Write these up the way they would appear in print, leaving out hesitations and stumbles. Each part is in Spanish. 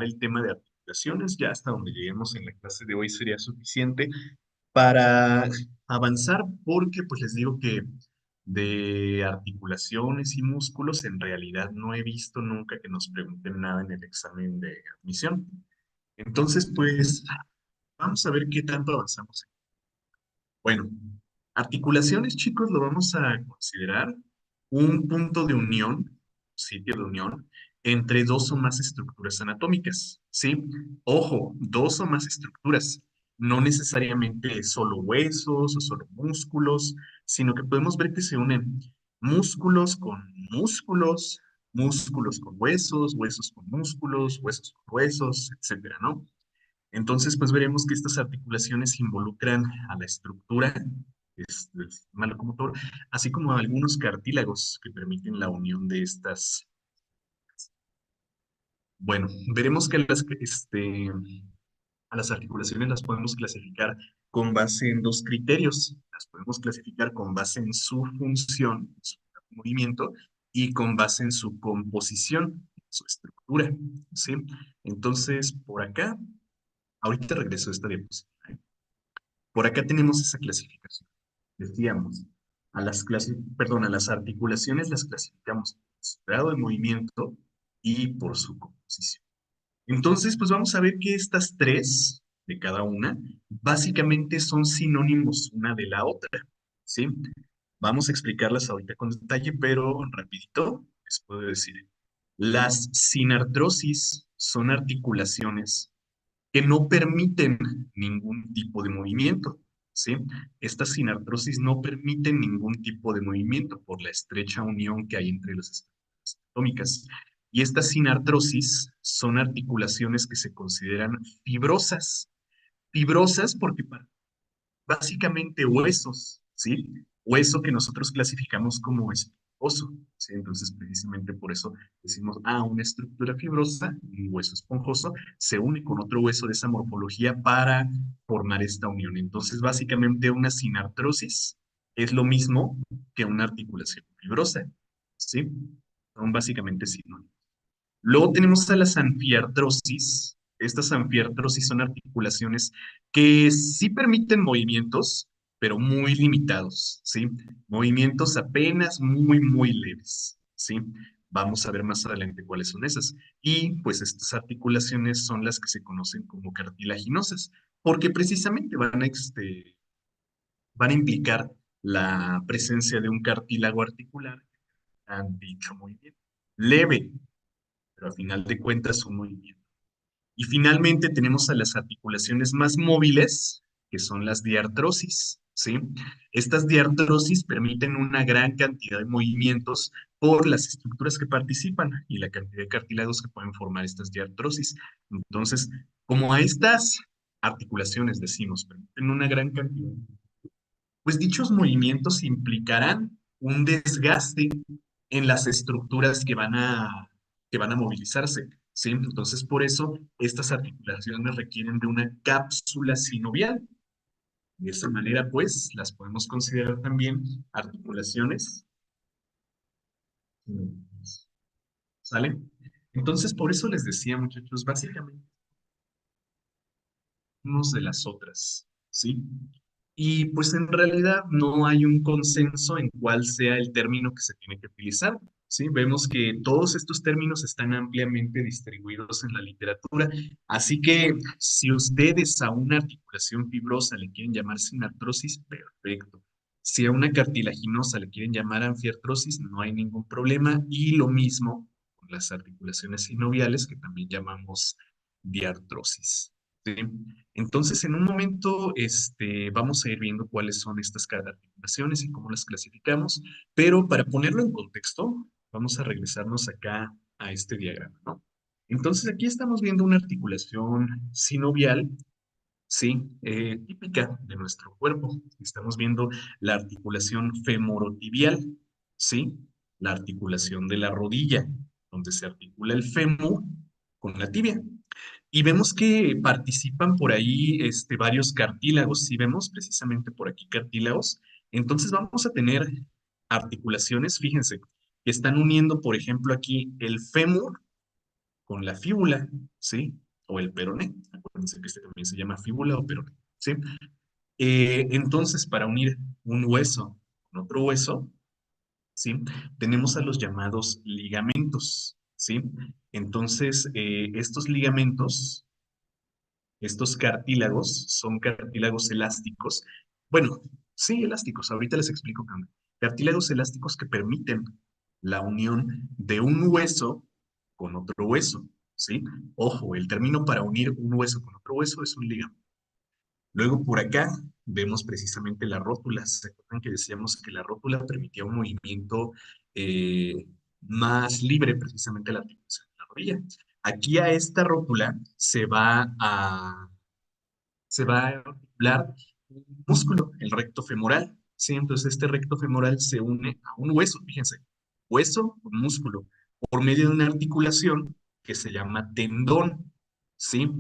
terminar el tema de articulaciones. Ya hasta donde lleguemos en la clase de hoy sería suficiente para avanzar, porque pues les digo que de articulaciones y músculos en realidad no he visto nunca que nos pregunten nada en el examen de admisión. Entonces, pues vamos a ver qué tanto avanzamos. Bueno, articulaciones, chicos, lo vamos a considerar un punto de unión, sitio de unión, entre dos o más estructuras anatómicas, ¿sí? Ojo, dos o más estructuras, no necesariamente solo huesos o solo músculos, sino que podemos ver que se unen músculos con músculos, músculos con huesos, huesos con músculos, huesos con huesos, etcétera, ¿no? Entonces, pues veremos que estas articulaciones involucran a la estructura del sistema locomotor, así como a algunos cartílagos que permiten la unión de estas. Bueno, veremos que a las articulaciones las podemos clasificar con base en dos criterios. Las podemos clasificar con base en su función, su movimiento, y con base en su composición, su estructura, ¿sí? Entonces, por acá, ahorita regreso a esta diapositiva. Por acá tenemos esa clasificación. Decíamos, a las articulaciones las clasificamos por su grado de movimiento y por su composición. Entonces, pues vamos a ver que estas tres de cada una básicamente son sinónimos una de la otra, ¿sí? Vamos a explicarlas ahorita con detalle, pero rapidito les puedo decir. Las sinartrosis son articulaciones que no permiten ningún tipo de movimiento, ¿sí? Estas sinartrosis no permiten ningún tipo de movimiento por la estrecha unión que hay entre las estructuras anatómicas. Y estas sinartrosis son articulaciones que se consideran fibrosas. Fibrosas porque básicamente huesos, ¿sí? Hueso que nosotros clasificamos como esponjoso, ¿sí? Entonces, precisamente por eso decimos, una estructura fibrosa, un hueso esponjoso, se une con otro hueso de esa morfología para formar esta unión. Entonces, básicamente una sinartrosis es lo mismo que una articulación fibrosa, ¿sí? Son básicamente sinónimos. Luego tenemos a las anfiartrosis. Estas anfiartrosis son articulaciones que sí permiten movimientos, pero muy limitados, ¿sí? Movimientos apenas muy leves, ¿sí? Vamos a ver más adelante cuáles son esas. Y pues estas articulaciones son las que se conocen como cartilaginosas, porque precisamente van a implicar la presencia de un cartílago articular, han dicho muy bien, leve, pero a final de cuentas un movimiento. Y finalmente tenemos a las articulaciones más móviles, que son las diartrosis, ¿sí? Estas diartrosis permiten una gran cantidad de movimientos por las estructuras que participan y la cantidad de cartílagos que pueden formar estas diartrosis. Entonces, como a estas articulaciones, decimos, permiten una gran cantidad, pues dichos movimientos implicarán un desgaste en las estructuras que van a movilizarse, ¿sí? Entonces, por eso, estas articulaciones requieren de una cápsula sinovial. De esa manera, pues, las podemos considerar también articulaciones, ¿sale? Entonces, por eso les decía, muchachos, básicamente, unos de las otras, ¿sí? Y pues en realidad no hay un consenso en cuál sea el término que se tiene que utilizar. Sí, vemos que todos estos términos están ampliamente distribuidos en la literatura, así que si ustedes a una articulación fibrosa le quieren llamar sinartrosis, perfecto. Si a una cartilaginosa le quieren llamar anfiartrosis, no hay ningún problema. Y lo mismo con las articulaciones sinoviales, que también llamamos diartrosis. ¿Sí? Entonces, en un momento, vamos a ir viendo cuáles son estas articulaciones y cómo las clasificamos, pero para ponerlo en contexto, vamos a regresarnos acá a este diagrama, ¿no? Entonces, aquí estamos viendo una articulación sinovial, sí, típica de nuestro cuerpo. Estamos viendo la articulación femorotibial, sí, la articulación de la rodilla, donde se articula el fémur con la tibia. Y vemos que participan por ahí varios cartílagos, si vemos precisamente por aquí cartílagos. Entonces vamos a tener articulaciones, fíjense, que están uniendo, por ejemplo, aquí el fémur con la fíbula, ¿sí? O el peroné. Acuérdense que este también se llama fíbula o peroné, ¿sí? Entonces, para unir un hueso con otro hueso, ¿sí? Tenemos a los llamados ligamentos, ¿sí? Entonces, estos ligamentos, estos cartílagos, son cartílagos elásticos. Bueno, sí, elásticos, ahorita les explico qué onda. Cartílagos elásticos que permiten la unión de un hueso con otro hueso, ¿sí? Ojo, el término para unir un hueso con otro hueso es un ligamento. Luego por acá vemos precisamente la rótula. ¿Se acuerdan que decíamos que la rótula permitía un movimiento más libre, precisamente la articulación de la rodilla? Aquí a esta rótula se va a articular un músculo, el recto femoral, ¿sí? Entonces este recto femoral se une a un hueso, fíjense, hueso con músculo, por medio de una articulación que se llama tendón, ¿sí?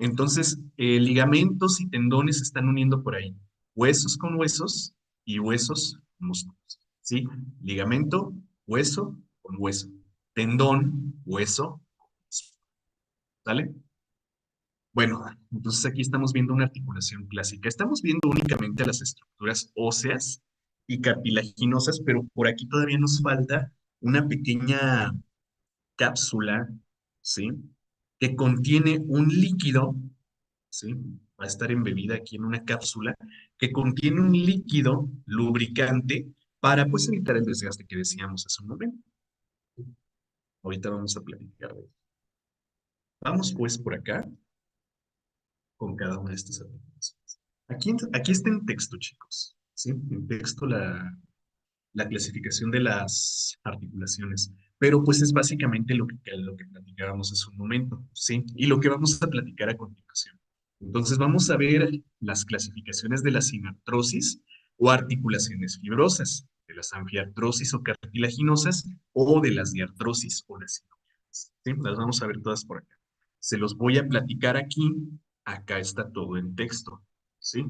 Entonces, ligamentos y tendones se están uniendo por ahí, huesos con huesos y huesos con músculos, ¿sí? Ligamento, hueso con hueso, tendón, hueso, ¿sale? Bueno, entonces aquí estamos viendo una articulación clásica. Estamos viendo únicamente las estructuras óseas y cartilaginosas, pero por aquí todavía nos falta una pequeña cápsula, ¿sí? Que contiene un líquido, ¿sí? Va a estar embebida aquí en una cápsula que contiene un líquido lubricante para, pues, evitar el desgaste que decíamos hace un momento. Ahorita vamos a platicar de eso. Vamos, pues, por acá con cada una de estas articulaciones. Aquí está en texto, chicos, ¿sí? En texto la clasificación de las articulaciones, pero pues es básicamente lo que platicábamos hace un momento, ¿sí? Y lo que vamos a platicar a continuación. Entonces vamos a ver las clasificaciones de la sinartrosis o articulaciones fibrosas, de las anfiartrosis o cartilaginosas o de las diartrosis o las sinoviales, ¿sí? Las vamos a ver todas por acá. Se los voy a platicar aquí, acá está todo en texto, ¿sí?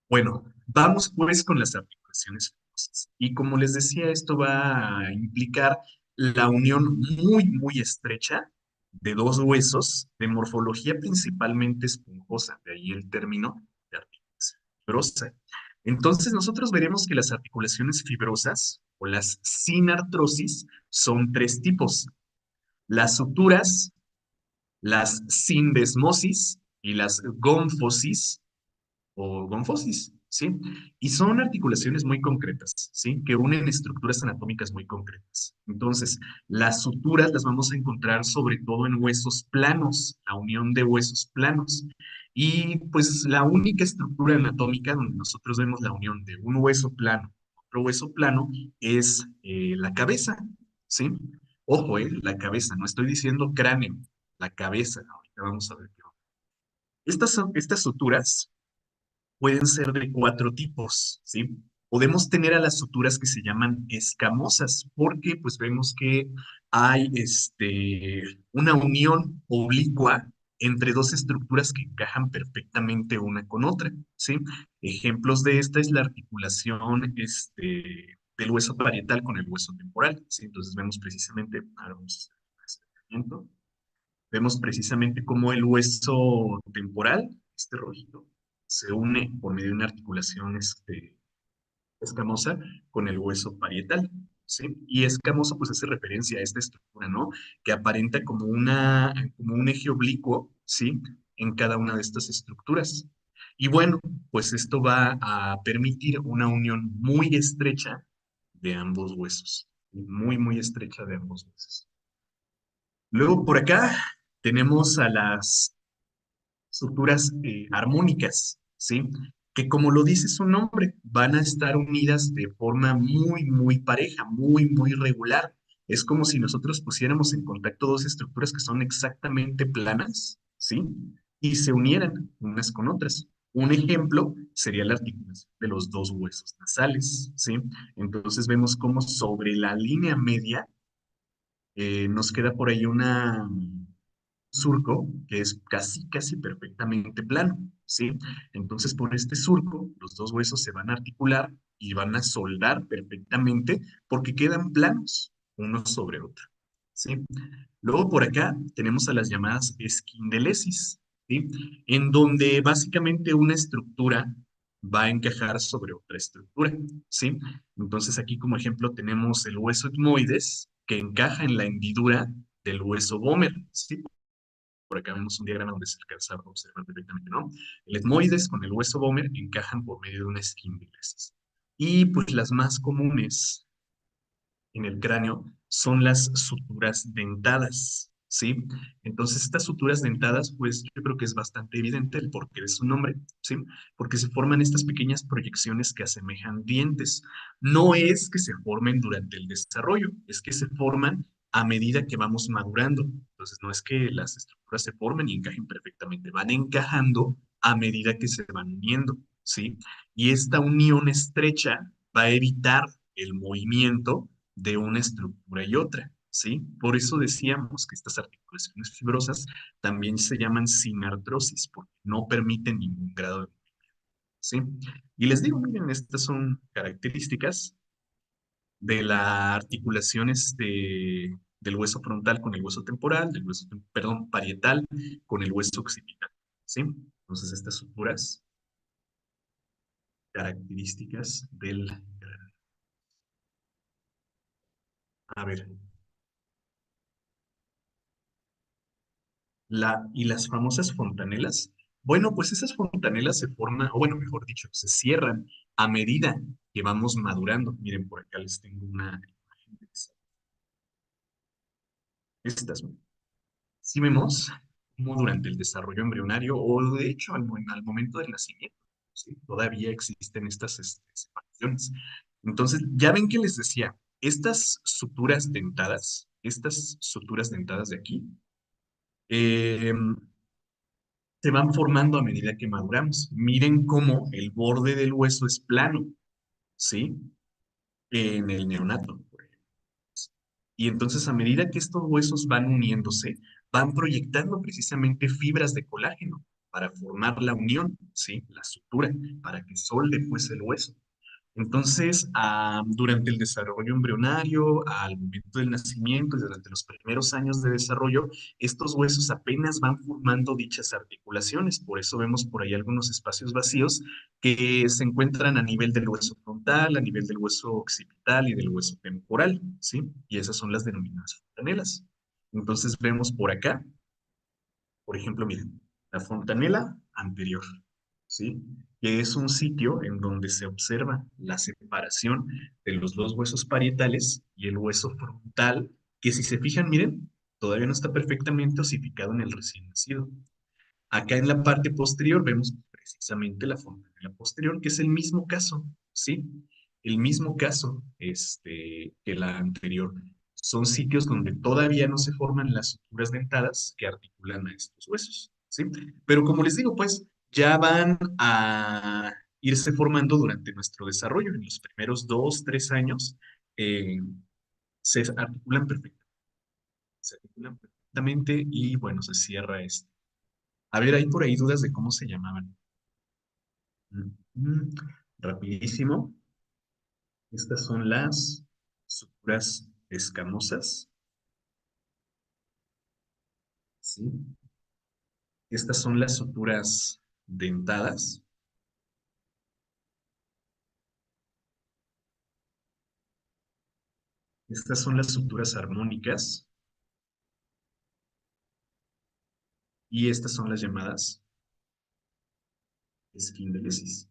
Bueno, vamos pues con las articulaciones fibrosas. Y como les decía, esto va a implicar la unión muy, muy estrecha de dos huesos de morfología principalmente esponjosa, de ahí el término de articulación fibrosa. Entonces, nosotros veremos que las articulaciones fibrosas o las sinartrosis son tres tipos: las suturas, las sindesmosis y las gonfosis o gonfosis, ¿sí? Y son articulaciones muy concretas, ¿sí? Que unen estructuras anatómicas muy concretas. Entonces, las suturas las vamos a encontrar sobre todo en huesos planos, la unión de huesos planos. Y pues la única estructura anatómica donde nosotros vemos la unión de un hueso plano, otro hueso plano, es la cabeza, ¿sí? Ojo, la cabeza, no estoy diciendo cráneo, la cabeza. Ahorita vamos a ver qué va. Estas suturas pueden ser de cuatro tipos, ¿sí? Podemos tener a las suturas que se llaman escamosas, porque pues vemos que hay una unión oblicua entre dos estructuras que encajan perfectamente una con otra, ¿sí? Ejemplos de esta es la articulación del hueso parietal con el hueso temporal, ¿sí? Entonces vemos precisamente, ahora vamos a hacer un acercamiento. Vemos precisamente cómo el hueso temporal, este rojito, se une por medio de una articulación escamosa con el hueso parietal, ¿sí? Y escamoso pues hace referencia a esta estructura, ¿no? Que aparenta como un eje oblicuo, ¿sí? En cada una de estas estructuras. Y bueno, pues esto va a permitir una unión muy estrecha de ambos huesos, muy, muy estrecha de ambos huesos. Luego por acá tenemos a las estructuras armónicas, ¿sí? Que como lo dice su nombre, van a estar unidas de forma muy, muy pareja, muy, muy regular. Es como si nosotros pusiéramos en contacto dos estructuras que son exactamente planas, ¿sí? Y se unieran unas con otras. Un ejemplo sería la articulación de los dos huesos nasales, ¿sí? Entonces vemos cómo sobre la línea media nos queda por ahí surco que es casi, casi perfectamente plano, ¿sí? Entonces, por este surco, los dos huesos se van a articular y van a soldar perfectamente porque quedan planos uno sobre otro. ¿sí? Luego por acá tenemos a las llamadas esquindelesis, ¿sí? En donde básicamente una estructura va a encajar sobre otra estructura, ¿sí? Entonces aquí como ejemplo tenemos el hueso etmoides que encaja en la hendidura del hueso vomer, ¿sí? Por acá vemos un diagrama donde se alcanza a observar perfectamente, ¿no? El etmoides con el hueso vomer encajan por medio de una esquindelesis. Y pues las más comunes en el cráneo son las suturas dentadas, ¿sí? Entonces, estas suturas dentadas, pues yo creo que es bastante evidente el porqué de su nombre, ¿sí? Porque se forman estas pequeñas proyecciones que asemejan dientes. No es que se formen durante el desarrollo, es que se forman a medida que vamos madurando. Entonces, no es que las estructuras se formen y encajen perfectamente, van encajando a medida que se van uniendo, ¿sí? Y esta unión estrecha va a evitar el movimiento de una estructura y otra, ¿sí? Por eso decíamos que estas articulaciones fibrosas también se llaman sinartrosis, porque no permiten ningún grado de movimiento, ¿sí? Y les digo, miren, estas son características de la articulación del hueso frontal con el hueso temporal, del hueso, perdón, parietal con el hueso occipital, ¿sí? Entonces, estas suturas características del... A ver, y las famosas fontanelas, bueno, pues esas fontanelas se forman, o bueno, mejor dicho, se cierran a medida que vamos madurando. Miren, por acá les tengo una imagen de estas. Si vemos cómo durante el desarrollo embrionario, o de hecho al momento del nacimiento, ¿sí? Todavía existen estas separaciones. Entonces, ya ven que les decía, estas suturas dentadas de aquí, eh, se van formando a medida que maduramos. Miren cómo el borde del hueso es plano, ¿sí? En el neonato, por ejemplo. Y entonces a medida que estos huesos van uniéndose, van proyectando precisamente fibras de colágeno para formar la unión, ¿sí? La sutura, para que solde pues el hueso. Entonces, durante el desarrollo embrionario, al momento del nacimiento y durante los primeros años de desarrollo, estos huesos apenas van formando dichas articulaciones. Por eso vemos por ahí algunos espacios vacíos que se encuentran a nivel del hueso frontal, a nivel del hueso occipital y del hueso temporal, ¿sí? Y esas son las denominadas fontanelas. Entonces, vemos por acá por ejemplo, miren, la fontanela anterior, ¿sí? Que es un sitio en donde se observa la separación de los dos huesos parietales y el hueso frontal, que si se fijan, miren, todavía no está perfectamente osificado en el recién nacido. Acá en la parte posterior vemos precisamente la fontanela posterior, que es el mismo caso, ¿sí? El mismo caso que la anterior. Son sitios donde todavía no se forman las suturas dentadas que articulan a estos huesos, ¿sí? Pero como les digo, pues ya van a irse formando durante nuestro desarrollo. En los primeros 2, 3 años eh, se articulan perfectamente y bueno, se cierra esto. A ver, hay por ahí dudas de cómo se llamaban. Mm, Rapidísimo. Estas son las suturas escamosas. ¿Sí? Estas son las suturas dentadas. Estas son las suturas armónicas. Y estas son las llamadas esquindelesis.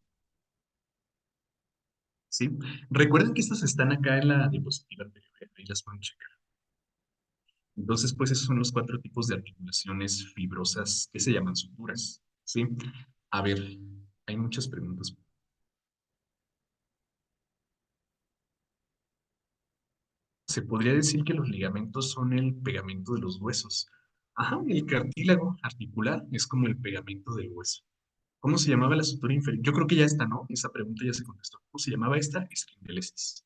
¿Sí? Recuerden que estas están acá en la diapositiva anterior. Ahí las pueden checar. Entonces, pues esos son los 4 tipos de articulaciones fibrosas que se llaman suturas. ¿Sí? A ver, hay muchas preguntas. Se podría decir que los ligamentos son el pegamento de los huesos. Ajá, el cartílago articular es como el pegamento del hueso. ¿Cómo se llamaba la sutura inferior? Yo creo que ya está, ¿no? Esa pregunta ya se contestó. ¿Cómo se llamaba esta? Esquindelesis.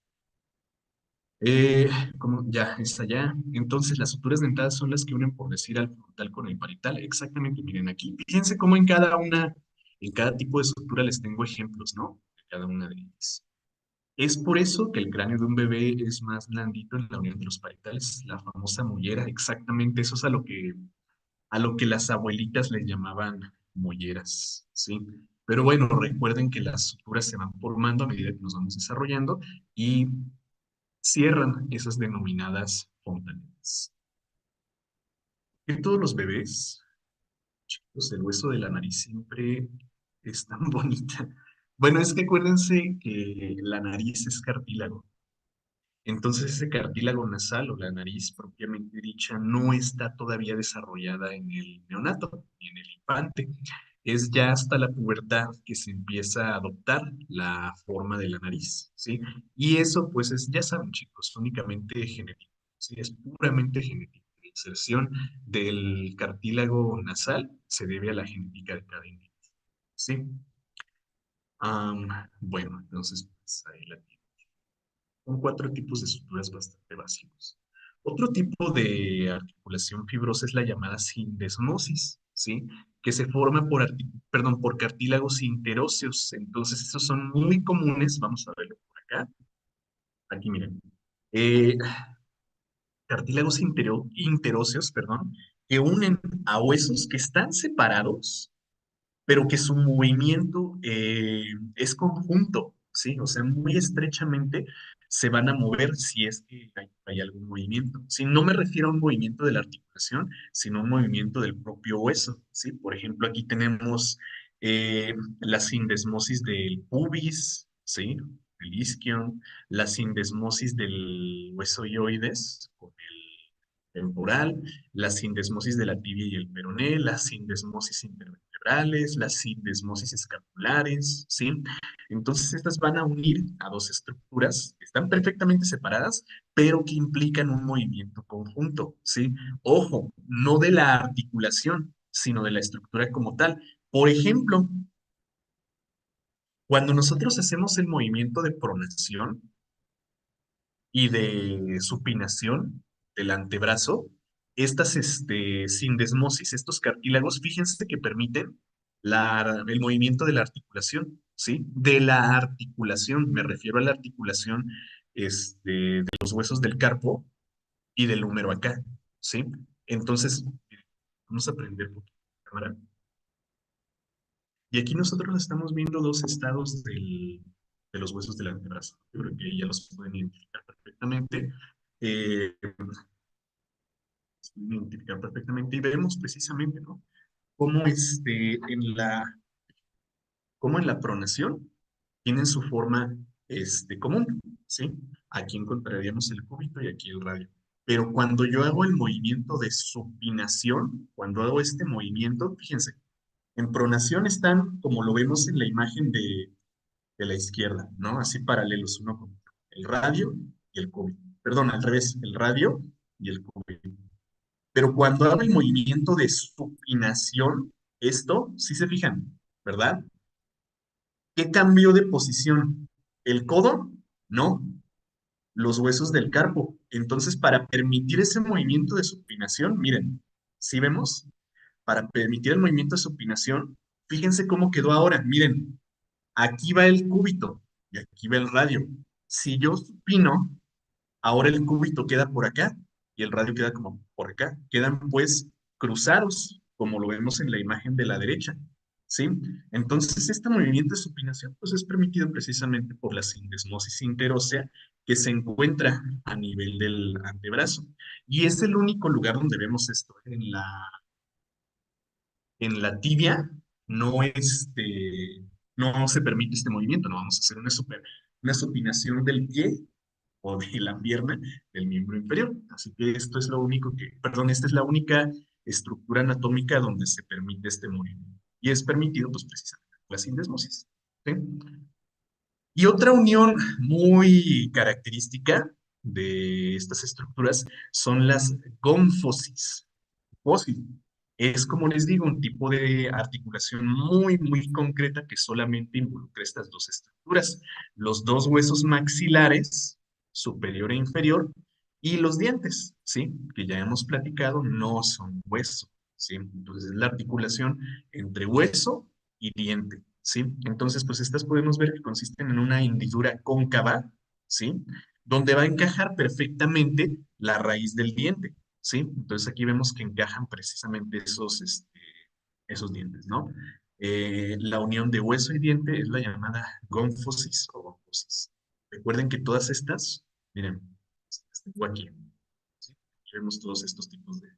Eh, ¿Cómo? Ya, está ya. Entonces, las suturas dentadas son las que unen, por decir, al frontal con el parietal. Exactamente, miren aquí. Fíjense cómo en cada tipo de sutura les tengo ejemplos, ¿no? De cada una de ellas. Es por eso que el cráneo de un bebé es más blandito en la unión de los parietales, la famosa mollera, exactamente eso es a lo que las abuelitas le llamaban molleras, ¿sí? Pero bueno, recuerden que las suturas se van formando a medida que nos vamos desarrollando y cierran esas denominadas fontanelas. En todos los bebés, chicos, el hueso de la nariz siempre es tan bonita. Bueno, es que acuérdense que la nariz es cartílago. Entonces ese cartílago nasal o la nariz propiamente dicha no está todavía desarrollada en el neonato ni en el infante. Es ya hasta la pubertad que se empieza a adoptar la forma de la nariz, ¿sí? Y eso pues es, ya saben chicos, únicamente genético, ¿sí? Es puramente genético. La inserción del cartílago nasal se debe a la genética de cada individuo, ¿sí? Bueno, entonces pues ahí la tienen. Son cuatro tipos de suturas bastante básicos. Otro tipo de articulación fibrosa es la llamada sindesmosis, ¿sí? Que se forma perdón, por cartílagos interóseos. Entonces, estos son muy comunes. Vamos a verlo por acá. Aquí, miren. Eh, cartílagos interóseos, perdón, que unen a huesos que están separados pero que su movimiento es conjunto, ¿sí? O sea, muy estrechamente se van a mover si es que hay algún movimiento. Si no me refiero a un movimiento de la articulación, sino a un movimiento del propio hueso, ¿sí? Por ejemplo, aquí tenemos la sindesmosis del pubis, ¿sí? El isquion, la sindesmosis del hueso ioides con el temporal, la sindesmosis de la tibia y el peroné, la sindesmosis intervertebrales, las sindesmosis escapulares, ¿sí? Entonces estas van a unir a dos estructuras que están perfectamente separadas, pero que implican un movimiento conjunto, ¿sí? Ojo, no de la articulación, sino de la estructura como tal. Por ejemplo, cuando nosotros hacemos el movimiento de pronación, y de supinación del antebrazo, estas sindesmosis, estos cartílagos, fíjense que permiten el movimiento de la articulación, ¿sí? De la articulación, me refiero a la articulación de los huesos del carpo y del húmero acá, ¿sí? Entonces, vamos a aprender por cámara. Y aquí nosotros estamos viendo dos estados de los huesos del antebrazo. Yo creo que ya los pueden identificar perfectamente. Eh, identificar perfectamente y vemos precisamente, ¿no? Cómo cómo en la pronación tienen su forma común, ¿sí? Aquí encontraríamos el cúbito y aquí el radio. Pero cuando yo hago el movimiento de supinación, cuando hago este movimiento, fíjense, en pronación están, como lo vemos en la imagen de la izquierda, ¿no? Así paralelos uno con otro. El radio y el cúbito. Perdón, al revés, el radio y el cúbito. Pero cuando hago el movimiento de supinación, esto, sí se fijan, ¿verdad? ¿Qué cambió de posición? ¿El codo? No, los huesos del carpo. Entonces, para permitir ese movimiento de supinación, miren, ¿sí vemos? Para permitir el movimiento de supinación, fíjense cómo quedó ahora. Miren, aquí va el cúbito y aquí va el radio. Si yo supino, ahora el cúbito queda por acá y el radio queda como por acá. Quedan pues cruzados, como lo vemos en la imagen de la derecha. ¿Sí? Entonces, este movimiento de supinación pues, es permitido precisamente por la sindesmosis interósea que se encuentra a nivel del antebrazo. Y es el único lugar donde vemos esto. En la tibia no, no se permite este movimiento, no vamos a hacer una supinación del pie o de la pierna del miembro inferior. Así que esto es lo único perdón, esta es la única estructura anatómica donde se permite este movimiento. Y es permitido, pues, precisamente la sindesmosis. ¿Sí? Y otra unión muy característica de estas estructuras son las gónfosis. Fósil. Es, como les digo, un tipo de articulación muy, muy concreta que solamente involucra estas dos estructuras. Los dos huesos maxilares, superior e inferior, y los dientes, ¿sí? Que ya hemos platicado, no son hueso, ¿sí? Entonces es la articulación entre hueso y diente, ¿sí? Entonces, pues estas podemos ver que consisten en una hendidura cóncava, ¿sí? Donde va a encajar perfectamente la raíz del diente, ¿sí? Entonces aquí vemos que encajan precisamente esos dientes, ¿no? La unión de hueso y diente es la llamada gónfosis o gónfosis. Recuerden que todas estas, miren, las tengo aquí, ¿sí? Aquí vemos todos estos tipos de...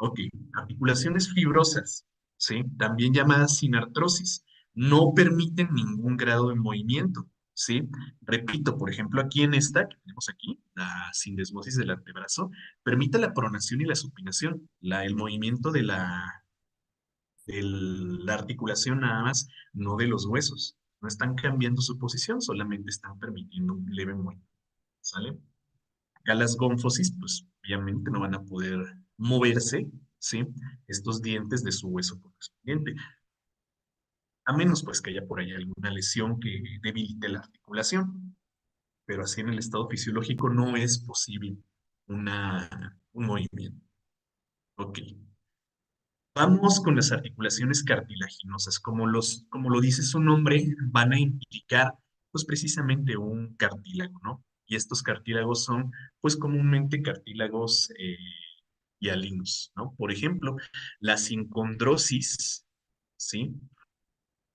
Ok, articulaciones fibrosas, ¿sí? También llamadas sinartrosis, no permiten ningún grado de movimiento, ¿sí? Repito, por ejemplo, aquí en esta que tenemos aquí, la sindesmosis del antebrazo, permite la pronación y la supinación, el movimiento de la articulación nada más, no de los huesos. No están cambiando su posición, solamente están permitiendo un leve movimiento, ¿sale? Acá las gónfosis, pues obviamente no van a poder moverse, ¿sí? Estos dientes de su hueso correspondiente, a menos pues que haya por ahí alguna lesión que debilite la articulación, pero así en el estado fisiológico no es posible un movimiento. Ok. Vamos con las articulaciones cartilaginosas. Como lo dice su nombre, van a implicar pues precisamente un cartílago, ¿no? Y estos cartílagos son pues comúnmente cartílagos hialinos, ¿no? Por ejemplo, la sincondrosis, ¿sí?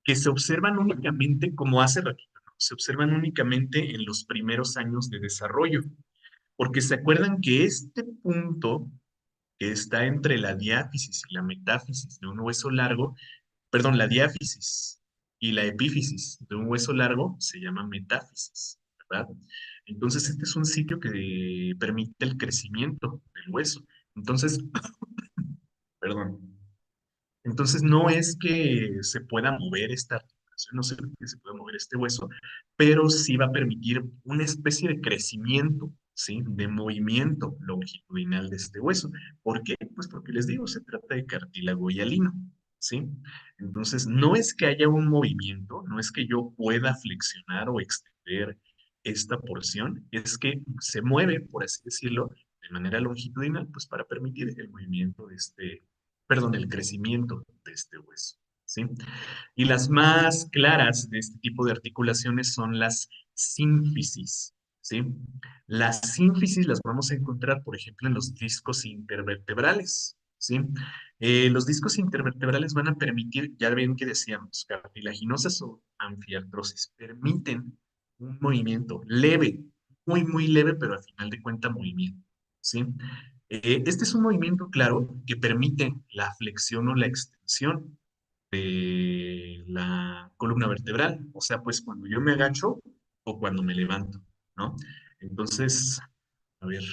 Que se observan únicamente, como hace ratito, ¿no? Se observan únicamente en los primeros años de desarrollo, porque se acuerdan que este punto que está entre la diáfisis y la metáfisis de un hueso largo, perdón, la diáfisis y la epífisis de un hueso largo se llama metáfisis, ¿verdad? Entonces, este es un sitio que permite el crecimiento del hueso. Entonces, perdón. Entonces, no es que se pueda mover esta articulación, no sé que se pueda mover este hueso, pero sí va a permitir una especie de crecimiento, ¿sí? De movimiento longitudinal de este hueso. ¿Por qué? Pues porque les digo, se trata de cartílago hialino, ¿sí? Entonces, no es que haya un movimiento, no es que yo pueda flexionar o extender esta porción, es que se mueve, por así decirlo, de manera longitudinal, pues para permitir el movimiento de perdón, el crecimiento de este hueso, ¿sí? Y las más claras de este tipo de articulaciones son las sínfisis, ¿sí? Las sínfisis las vamos a encontrar, por ejemplo, en los discos intervertebrales, ¿sí? Los discos intervertebrales van a permitir, ya ven que decíamos, cartilaginosas o anfiartrosis, permiten un movimiento leve, muy, muy leve, pero al final de cuentas movimiento, ¿sí? Este es un movimiento, claro, que permite la flexión o la extensión de la columna vertebral, o sea, pues cuando yo me agacho o cuando me levanto, ¿no? Entonces, a ver,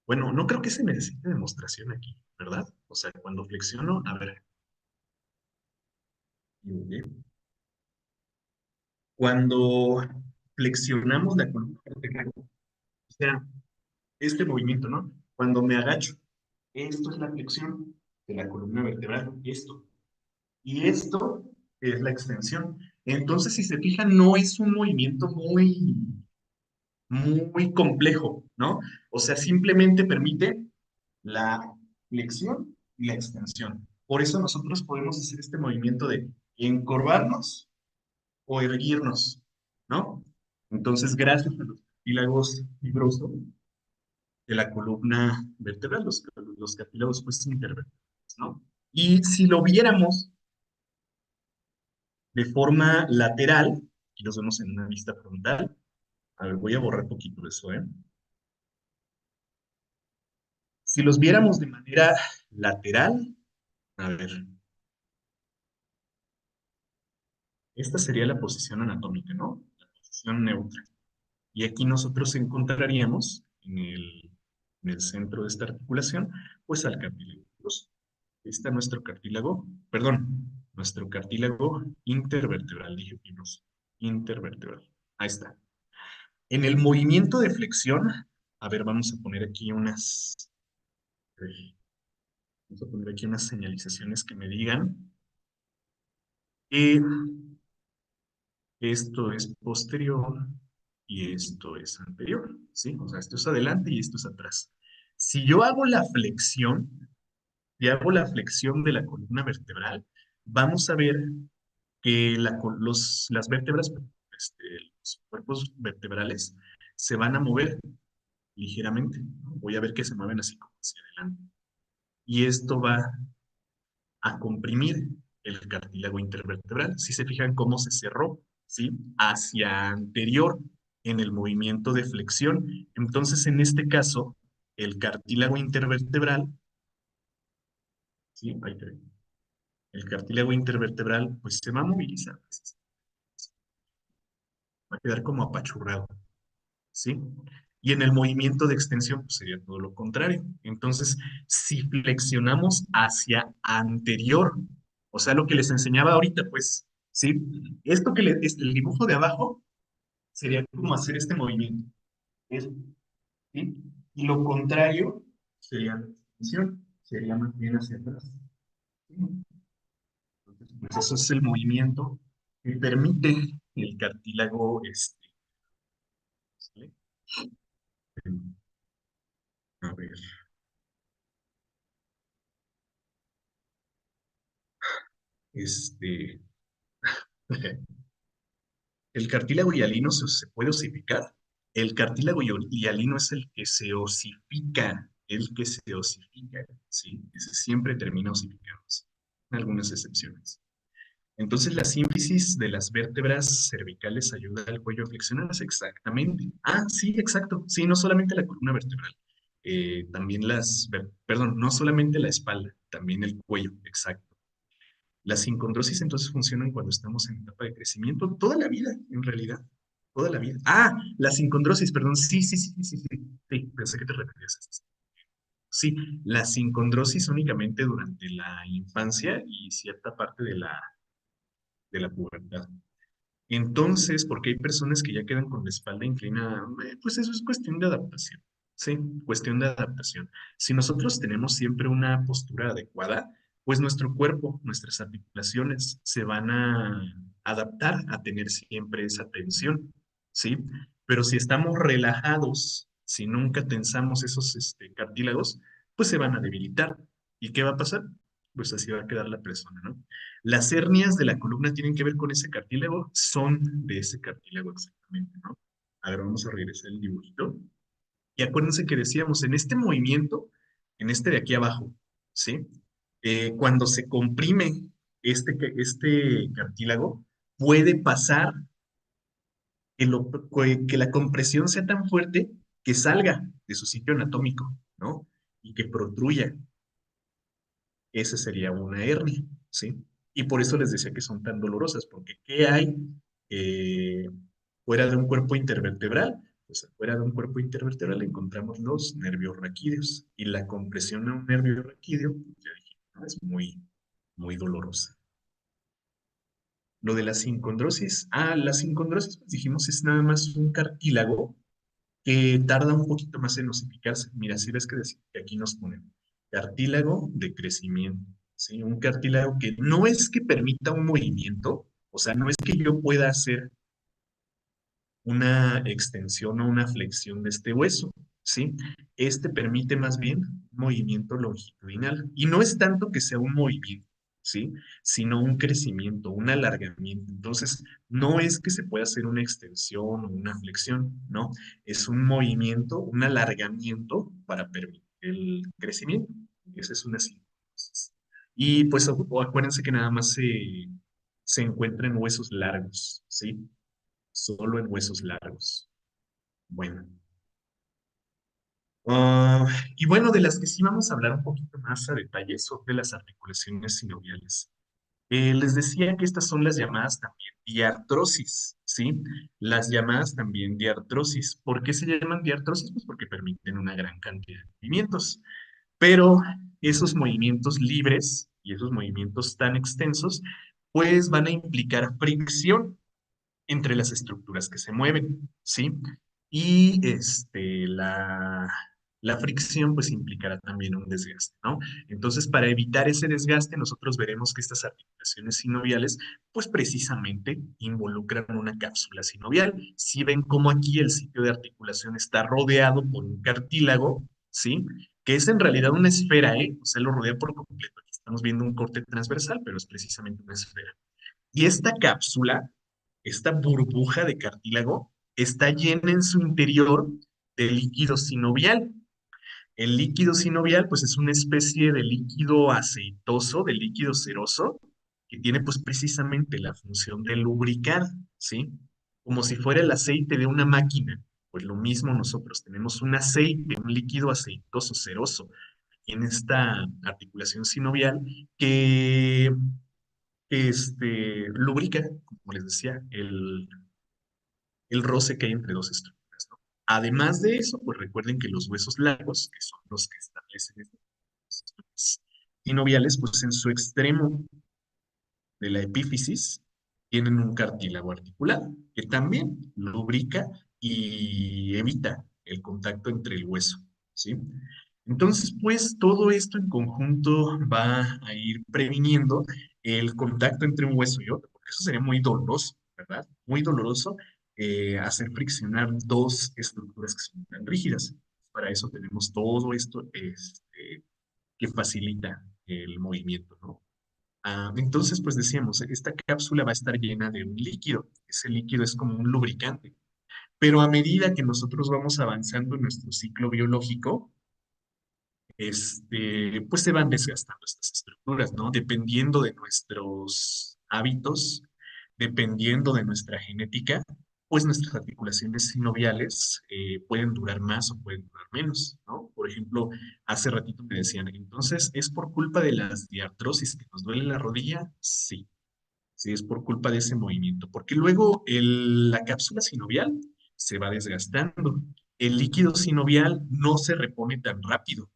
bueno, no creo que se necesite demostración aquí, ¿verdad? O sea, cuando flexiono, a ver, cuando flexionamos la columna vertebral, o sea, este movimiento, ¿no? Cuando me agacho, esto es la flexión de la columna vertebral, esto. Y esto es la extensión. Entonces, si se fijan, no es un movimiento muy complejo, ¿no? O sea, simplemente permite la flexión y la extensión. Por eso nosotros podemos hacer este movimiento de encorvarnos o erguirnos, ¿no? Entonces, gracias a los cartílagos fibrosos de la columna vertebral, los cartílagos pues intervertebrales, ¿no? Y si lo viéramos de forma lateral, y los vemos en una vista frontal, a ver, voy a borrar poquito eso, ¿eh? Si los viéramos de manera lateral, a ver, esta sería la posición anatómica, ¿no? La posición neutra. Y aquí nosotros encontraríamos en el centro de esta articulación, pues al cartílago. Ahí está nuestro cartílago, perdón, nuestro cartílago intervertebral, dije fibroso, intervertebral. Ahí está. En el movimiento de flexión, a ver, vamos a poner aquí unas señalizaciones que me digan que esto es posterior y esto es anterior, ¿sí? O sea, esto es adelante y esto es atrás. Si yo hago la flexión, y hago la flexión de la columna vertebral, vamos a ver que las vértebras, los cuerpos vertebrales, se van a mover ligeramente, ¿no? Voy a ver que se mueven así como hacia adelante. Y esto va a comprimir el cartílago intervertebral. Si se fijan cómo se cerró, ¿sí? Hacia anterior en el movimiento de flexión. Entonces, en este caso, el cartílago intervertebral, ¿sí? Ahí te ve. El cartílago intervertebral, pues se va a movilizar, va a quedar como apachurrado, ¿sí? Y en el movimiento de extensión, pues sería todo lo contrario. Entonces, si flexionamos hacia anterior, o sea, lo que les enseñaba ahorita, pues, ¿sí? Esto el dibujo de abajo sería como hacer este movimiento, eso, ¿sí? Y lo contrario sería la extensión, sería más bien hacia atrás, ¿sí? Entonces, pues eso es el movimiento que permite el cartílago, ¿sale? A ver, este, el cartílago hialino se puede osificar. El cartílago hialino es el que se osifica, ¿sí? Ese siempre termina osificándose, en algunas excepciones. Entonces, la sínfisis de las vértebras cervicales ayuda al cuello a flexionarse, exactamente. Ah, sí, exacto. Sí, no solamente la columna vertebral, también perdón, no solamente la espalda, también el cuello, exacto. Las sincondrosis entonces funcionan cuando estamos en etapa de crecimiento, toda la vida, en realidad, toda la vida. Ah, la sincondrosis, perdón, sí, pensé que te referías a eso. Sí, la sincondrosis únicamente durante la infancia y cierta parte de la pubertad. Entonces, porque hay personas que ya quedan con la espalda inclinada, pues eso es cuestión de adaptación. Sí, cuestión de adaptación. Si nosotros tenemos siempre una postura adecuada, pues nuestro cuerpo, nuestras articulaciones se van a adaptar a tener siempre esa tensión, ¿sí? Pero si estamos relajados, si nunca tensamos esos cartílagos, pues se van a debilitar. ¿Y qué va a pasar? Pues así va a quedar la persona, ¿no? Las hernias de la columna tienen que ver con ese cartílago, son de ese cartílago exactamente, ¿no? A ver, vamos a regresar el dibujito. Y acuérdense que decíamos, en este movimiento, en este de aquí abajo, ¿sí? Cuando se comprime este cartílago, puede pasar que la compresión sea tan fuerte que salga de su sitio anatómico, ¿no? Y que protruya. Esa sería una hernia, ¿sí? Y por eso les decía que son tan dolorosas, porque ¿qué hay eh, fuera de un cuerpo intervertebral? Pues fuera de un cuerpo intervertebral encontramos los nervios raquídeos y la compresión a un nervio raquídeo, pues ya dije, ¿no? Es muy dolorosa. Lo de la sincondrosis, la sincondrosis, pues dijimos, es nada más un cartílago que tarda un poquito más en osificarse. Mira, si ves que aquí nos ponen cartílago de crecimiento, ¿sí? Un cartílago que no es que permita un movimiento, o sea, no es que yo pueda hacer una extensión o una flexión de este hueso, ¿sí? Este permite más bien un movimiento longitudinal. Y no es tanto que sea un movimiento, ¿sí? Sino un crecimiento, un alargamiento. Entonces, no es que se pueda hacer una extensión o una flexión, ¿no? Es un movimiento, un alargamiento para permitir el crecimiento. Esa es una simbiosis. Y pues acuérdense que nada más se encuentra en huesos largos, ¿sí? Solo en huesos largos. Bueno. Ah, y bueno, de las que sí vamos a hablar un poquito más a detalle son de las articulaciones sinoviales. Les decía que estas son las llamadas también diartrosis, ¿sí? Las llamadas también diartrosis. ¿Por qué se llaman diartrosis? Pues porque permiten una gran cantidad de movimientos. Pero esos movimientos libres y esos movimientos tan extensos, pues van a implicar fricción entre las estructuras que se mueven, ¿sí? Y la fricción pues implicará también un desgaste, ¿no? Entonces, para evitar ese desgaste, nosotros veremos que estas articulaciones sinoviales pues precisamente involucran una cápsula sinovial. Si ven cómo aquí el sitio de articulación está rodeado por un cartílago, ¿sí? Que es en realidad una esfera, ¿eh? O sea, lo rodea por completo. Estamos viendo un corte transversal, pero es precisamente una esfera. Y esta cápsula, esta burbuja de cartílago, está llena en su interior de líquido sinovial. El líquido sinovial, pues es una especie de líquido aceitoso, de líquido ceroso, que tiene pues precisamente la función de lubricar, ¿sí? Como si fuera el aceite de una máquina. Pues lo mismo nosotros tenemos un aceite, un líquido aceitoso, ceroso, aquí en esta articulación sinovial que lubrica, como les decía, el roce que hay entre dos estructuras, ¿no? Además de eso, pues recuerden que los huesos largos, que son los que establecen estas sinoviales, pues en su extremo de la epífisis tienen un cartílago articular que también lubrica y evita el contacto entre el hueso, ¿sí? Entonces, pues todo esto en conjunto va a ir previniendo el contacto entre un hueso y otro, porque eso sería muy doloroso, ¿verdad? Muy doloroso hacer friccionar dos estructuras que son tan rígidas. Para eso tenemos todo esto que facilita el movimiento, ¿no? Entonces, pues decíamos, esta cápsula va a estar llena de un líquido. Ese líquido es como un lubricante. Pero a medida que nosotros vamos avanzando en nuestro ciclo biológico, pues se van desgastando estas estructuras, ¿no? Dependiendo de nuestros hábitos, dependiendo de nuestra genética, pues nuestras articulaciones sinoviales pueden durar más o pueden durar menos, ¿no? Por ejemplo, hace ratito me decían, entonces, ¿es por culpa de las diartrosis que nos duele la rodilla? Sí, sí, es por culpa de ese movimiento, porque luego la cápsula sinovial se va desgastando. El líquido sinovial no se repone tan rápido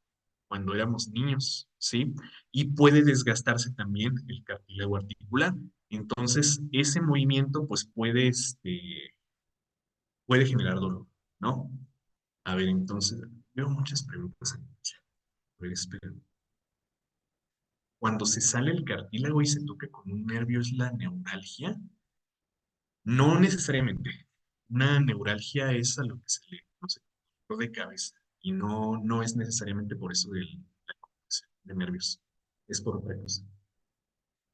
cuando éramos niños, ¿sí? Y puede desgastarse también el cartílago articular. Entonces, ese movimiento, pues, puede generar dolor, ¿no? A ver, entonces, veo muchas preguntas aquí. A ver, espera. Cuando se sale el cartílago y se toca con un nervio, ¿es la neuralgia? No necesariamente. Una neuralgia es a lo que se le conoce como dolor de cabeza y no es necesariamente por eso de la conexión de nervios. Es por otra cosa.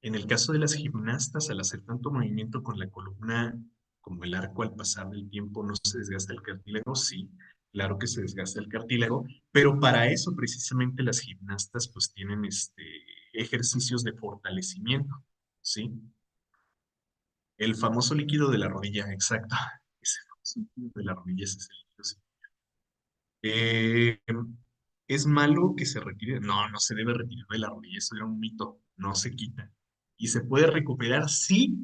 En el caso de las gimnastas, al hacer tanto movimiento con la columna como el arco al pasar del tiempo, ¿no se desgasta el cartílago? Sí, claro que se desgasta el cartílago, pero para eso precisamente las gimnastas pues tienen ejercicios de fortalecimiento, ¿sí? El famoso líquido de la rodilla, exacto. Ese famoso líquido de la rodilla ese es el líquido. Eh, ¿Es malo que se retire? No, no se debe retirar de la rodilla, eso era un mito, no se quita. ¿Y se puede recuperar? Sí,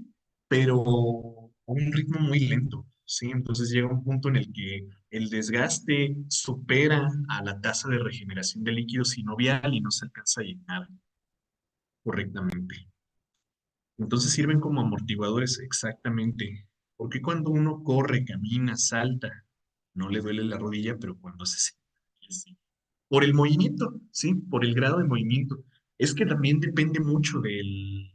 pero a un ritmo muy lento, ¿sí? Entonces llega un punto en el que el desgaste supera a la tasa de regeneración de líquido sinovial y no se alcanza a llenar correctamente. Entonces sirven como amortiguadores exactamente. Porque cuando uno corre, camina, salta, no le duele la rodilla, pero cuando se siente así. Por el movimiento, sí, por el grado de movimiento. Es que también depende mucho de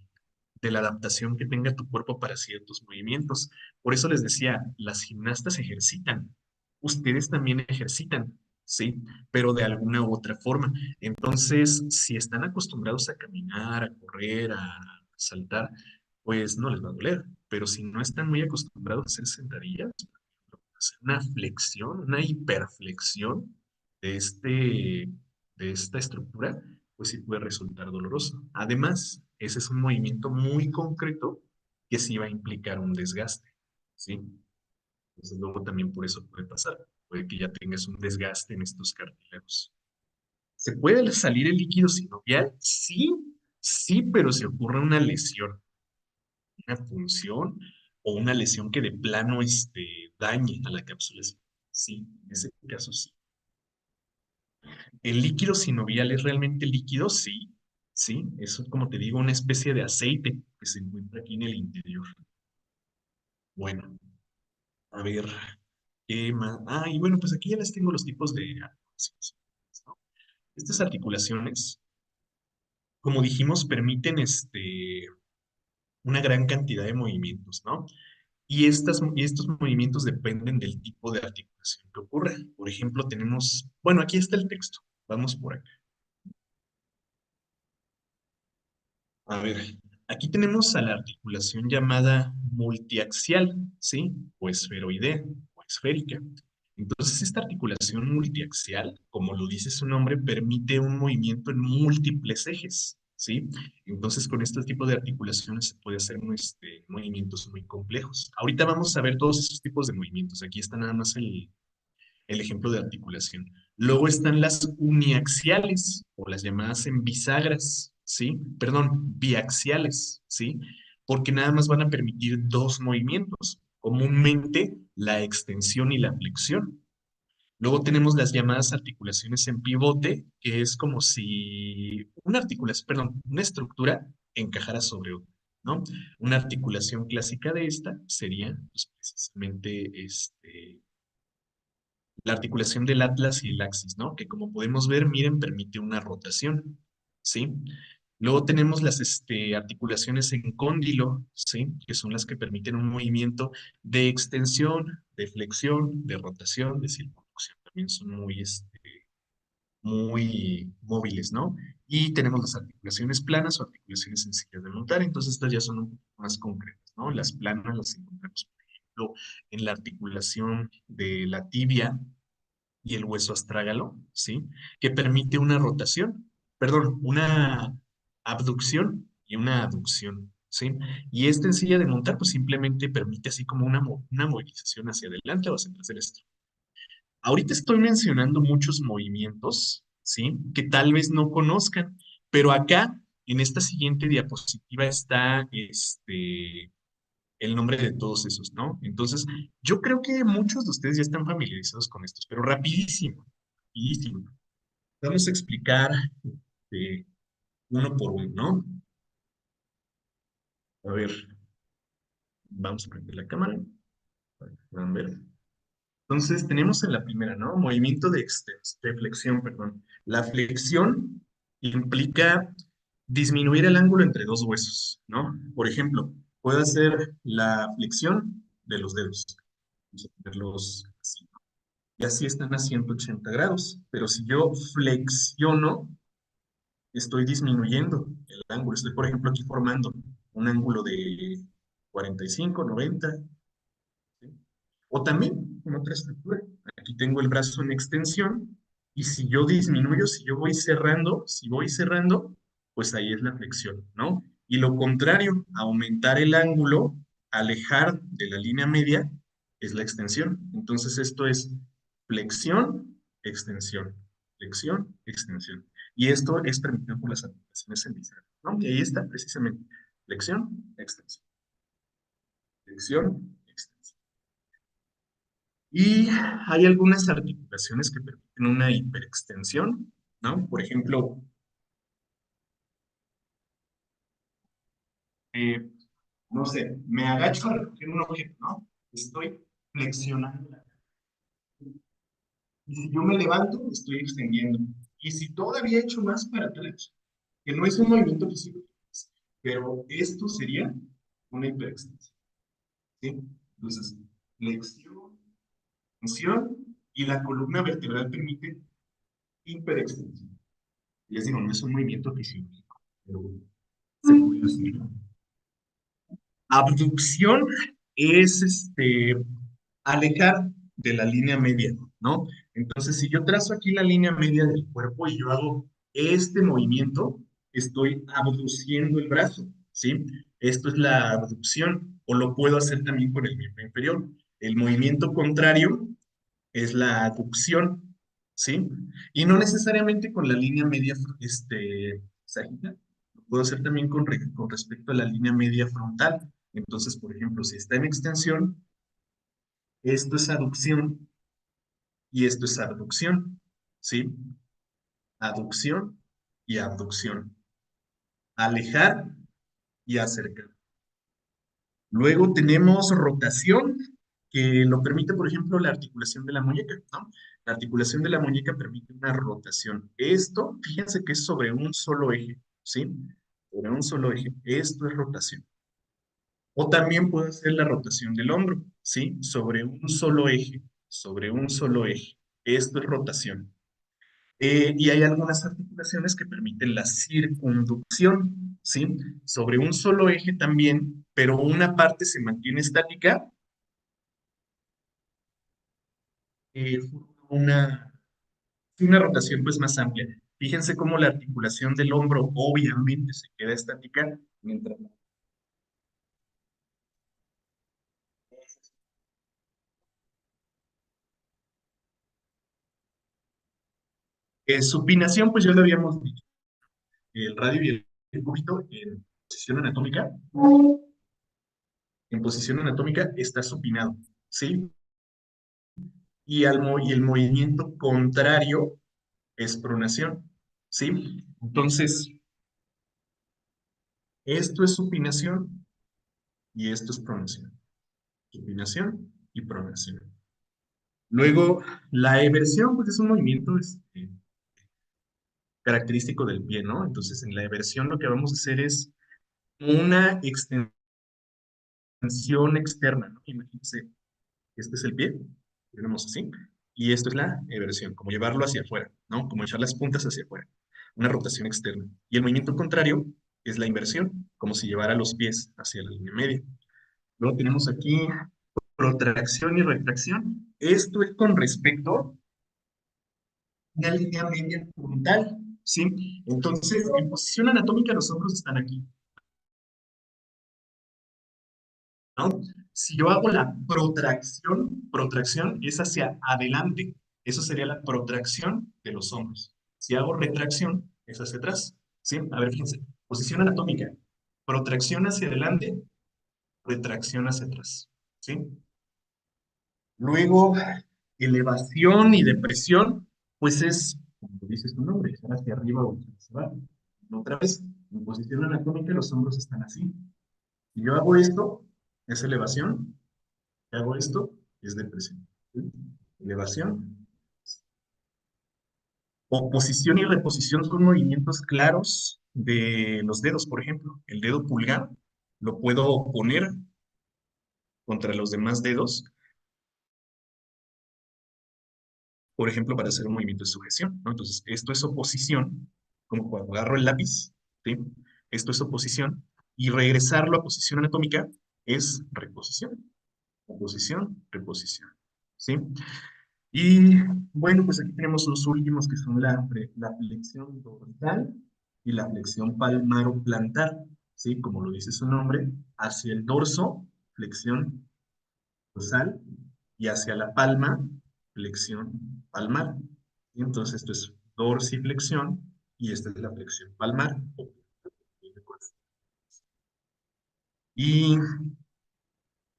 la adaptación que tenga tu cuerpo para ciertos movimientos. Por eso les decía, las gimnastas ejercitan. Ustedes también ejercitan, sí, pero de alguna u otra forma. Entonces, si están acostumbrados a caminar, a correr, a saltar, pues no les va a doler. Pero si no están muy acostumbrados a hacer sentadillas, hacer una flexión, una hiperflexión de, de esta estructura, pues sí puede resultar doloroso. Además, ese es un movimiento muy concreto que sí va a implicar un desgaste, ¿sí? Entonces luego también por eso puede pasar, puede que ya tengas un desgaste en estos cartílagos. ¿Se puede salir el líquido sinovial? Sí, sí, pero si ocurre una lesión, una punción o una lesión que de plano dañe a la cápsula. Sí, en ese caso sí. ¿El líquido sinovial es realmente líquido? Sí, sí, eso es como te digo, una especie de aceite que se encuentra aquí en el interior. Bueno, a ver, ¿qué más? Ah, y bueno, pues aquí ya les tengo los tipos de articulaciones, ¿no? Estas articulaciones, como dijimos, permiten una gran cantidad de movimientos, ¿no? Y estos movimientos dependen del tipo de articulación que ocurra. Por ejemplo, tenemos, bueno, aquí está el texto. Vamos por acá. A ver, aquí tenemos a la articulación llamada multiaxial, ¿sí? O esferoidea, o esférica. Entonces, esta articulación multiaxial, como lo dice su nombre, permite un movimiento en múltiples ejes, ¿sí? Entonces, con este tipo de articulaciones se puede hacer movimientos muy complejos. Ahorita vamos a ver todos esos tipos de movimientos. Aquí está nada más el ejemplo de articulación. Luego están las uniaxiales o las llamadas en bisagras, ¿sí? Perdón, biaxiales, ¿sí? Porque nada más van a permitir dos movimientos, comúnmente la extensión y la flexión. Luego tenemos las llamadas articulaciones en pivote, que es como si una articulación, perdón, una estructura encajara sobre otra, ¿no? Una articulación clásica de esta sería pues, precisamente la articulación del atlas y el axis, ¿no? Que como podemos ver, miren, permite una rotación, ¿sí? Luego tenemos las articulaciones en cóndilo, ¿sí? Que son las que permiten un movimiento de extensión, de flexión, de rotación, de circunflexión. También son muy móviles, ¿no? Y tenemos las articulaciones planas o articulaciones sencillas de montar, entonces estas ya son un poco más concretas, ¿no? Las planas las encontramos, por ejemplo, en la articulación de la tibia, y el hueso astrágalo, ¿sí? Que permite una rotación, perdón, una abducción y una aducción, ¿sí? Y esta en silla de montar, pues simplemente permite así como una movilización hacia adelante o hacia atrás del estro. Ahorita estoy mencionando muchos movimientos, ¿sí? Que tal vez no conozcan, pero acá, en esta siguiente diapositiva está el nombre de todos esos, ¿no? Entonces, yo creo que muchos de ustedes ya están familiarizados con estos, pero rapidísimo, rapidísimo. Vamos a explicar eh, uno por uno, ¿no? A ver, vamos a prender la cámara para que puedan ver. Entonces, tenemos en la primera, ¿no? Movimiento de flexión, perdón. La flexión implica disminuir el ángulo entre dos huesos, ¿no? Por ejemplo, puedo hacer la flexión de los dedos. Vamos a ponerlos así. Y así están a 180 grados. Pero si yo flexiono, estoy disminuyendo el ángulo. Estoy, por ejemplo, aquí formando un ángulo de 45, 90, ¿sí? O también con otra estructura. Aquí tengo el brazo en extensión y si yo disminuyo, si yo voy cerrando, si voy cerrando, pues ahí es la flexión, ¿no? Y lo contrario, aumentar el ángulo, alejar de la línea media, es la extensión. Entonces esto es flexión, extensión, flexión, extensión. Y esto es permitido por las aplicaciones en bisagra, ¿no? Y ahí está precisamente flexión, extensión, flexión, extensión. Y hay algunas articulaciones que permiten una hiperextensión, ¿no? Por ejemplo, eh, no sé, me agacho a recoger un objeto, ¿no? Estoy flexionando la cara. Y si yo me levanto, estoy extendiendo. Y si todavía he hecho más para atrás, que no es un movimiento físico, pero esto sería una hiperextensión, ¿sí? Entonces, flexión, extensión, y la columna vertebral permite hiperextensión. Les digo, no es un movimiento fisiológico, pero se puede hacer. Abducción es alejar de la línea media, ¿no? Entonces, si yo trazo aquí la línea media del cuerpo y yo hago este movimiento, estoy abduciendo el brazo, ¿sí? Esto es la abducción, o lo puedo hacer también con el miembro inferior. El movimiento contrario es la aducción, ¿sí? Y no necesariamente con la línea media, sagita, lo puedo hacer también con respecto a la línea media frontal. Entonces, por ejemplo, si está en extensión, esto es aducción y esto es abducción, ¿sí? Aducción y abducción. Alejar y acercar. Luego tenemos rotación, que lo permite, por ejemplo, la articulación de la muñeca, ¿no? La articulación de la muñeca permite una rotación. Esto, fíjense que es sobre un solo eje, ¿sí? Sobre un solo eje. Esto es rotación. O también puede ser la rotación del hombro, ¿sí? Sobre un solo eje, sobre un solo eje. Esto es rotación. Y hay algunas articulaciones que permiten la circunducción. ¿sí? Sobre un solo eje también, pero una parte se mantiene estática, forma una rotación pues más amplia. Fíjense cómo la articulación del hombro obviamente se queda estática, mientras supinación, pues ya lo habíamos dicho, el radio y el cúbito en posición anatómica está supinado, ¿sí? Y el movimiento contrario es pronación, ¿sí? Entonces, esto es supinación y esto es pronación. Supinación y pronación. Luego, la eversión, pues es un movimiento característico del pie, ¿no? Entonces, en la eversión lo que vamos a hacer es una extensión externa, ¿no? Imagínense, este es el pie, tenemos así, y esto es la eversión, como llevarlo hacia afuera, ¿no? Como echar las puntas hacia afuera, una rotación externa. Y el movimiento contrario es la inversión, como si llevara los pies hacia la línea media. Luego tenemos aquí protracción y retracción. Esto es con respecto a una línea media frontal, ¿sí? Entonces, en posición anatómica los hombros están aquí, ¿no? Si yo hago la protracción es hacia adelante. Eso sería la protracción de los hombros. Si hago retracción, es hacia atrás, ¿sí? A ver, fíjense, posición anatómica, protracción hacia adelante, retracción hacia atrás, ¿sí? Luego, elevación y depresión, pues es, como dice su nombre, estar hacia arriba o hacia abajo. Otra vez, en posición anatómica los hombros están así. Si yo hago esto, es elevación. Si hago esto, es depresión. ¿Sí? Elevación. Oposición y reposición son movimientos claros de los dedos, por ejemplo. El dedo pulgar lo puedo poner contra los demás dedos, por ejemplo, para hacer un movimiento de sujeción, ¿no? Entonces, esto es oposición, como cuando agarro el lápiz, ¿sí? Esto es oposición, y regresarlo a posición anatómica es reposición. Oposición, reposición, ¿sí? Y bueno, pues aquí tenemos los últimos que son la flexión dorsal y la flexión palmaro-plantar, ¿sí? Como lo dice su nombre, hacia el dorso, flexión dorsal, y hacia la palma, flexión palmar. Y entonces esto es dorsiflexión y esta es la flexión palmar. Y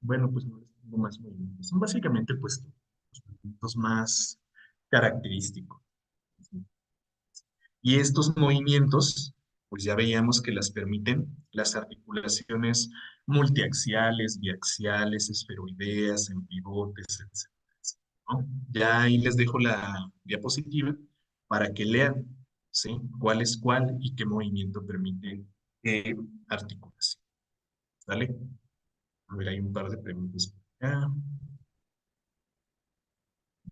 bueno, pues no les tengo más movimientos. Son básicamente pues los movimientos más característicos. Y estos movimientos, pues ya veíamos que las permiten las articulaciones multiaxiales, biaxiales, esferoideas, en pivotes, etcétera, ¿no? Ya ahí les dejo la diapositiva para que lean, ¿sí? Cuál es cuál y qué movimiento permite articulación. ¿Vale? A ver, hay un par de preguntas por acá.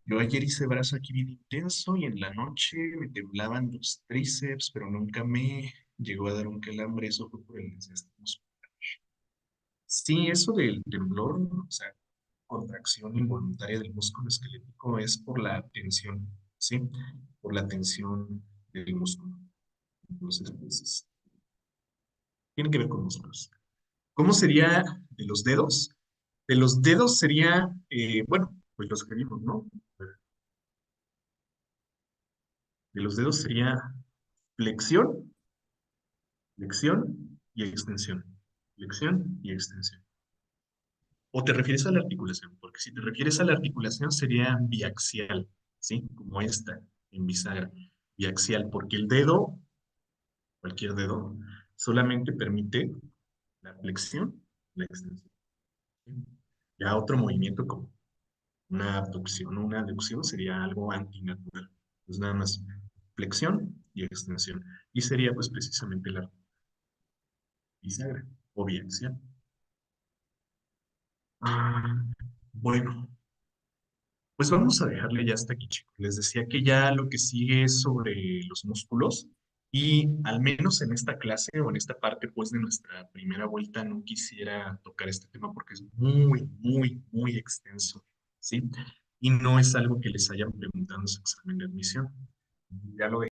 Yo ayer hice brazo aquí bien intenso y en la noche me temblaban los tríceps, pero nunca me llegó a dar un calambre. Eso fue por el desgaste muscular. Sí, eso del temblor, o sea, contracción involuntaria del músculo esquelético es por la tensión, ¿sí? Por la tensión del músculo. Entonces, pues, tiene que ver con músculos. ¿Cómo sería de los dedos? De los dedos sería, bueno, pues los que vimos, ¿no? De los dedos sería flexión, flexión y extensión. Flexión y extensión. ¿O te refieres a la articulación? Porque si te refieres a la articulación sería biaxial, ¿sí? Como esta, en bisagra. Biaxial, porque el dedo, cualquier dedo, solamente permite la flexión y la extensión. ¿Sí? Ya otro movimiento como una abducción o una aducción sería algo antinatural. Pues nada más flexión y extensión. Y sería pues precisamente la bisagra o biaxial. Ah, bueno, pues vamos a dejarle ya hasta aquí, chicos. Les decía que ya lo que sigue es sobre los músculos. Y al menos en esta clase o en esta parte, pues, de nuestra primera vuelta, no quisiera tocar este tema porque es muy, muy, muy extenso, ¿sí? Y no es algo que les hayan preguntado en su examen de admisión. Ya lo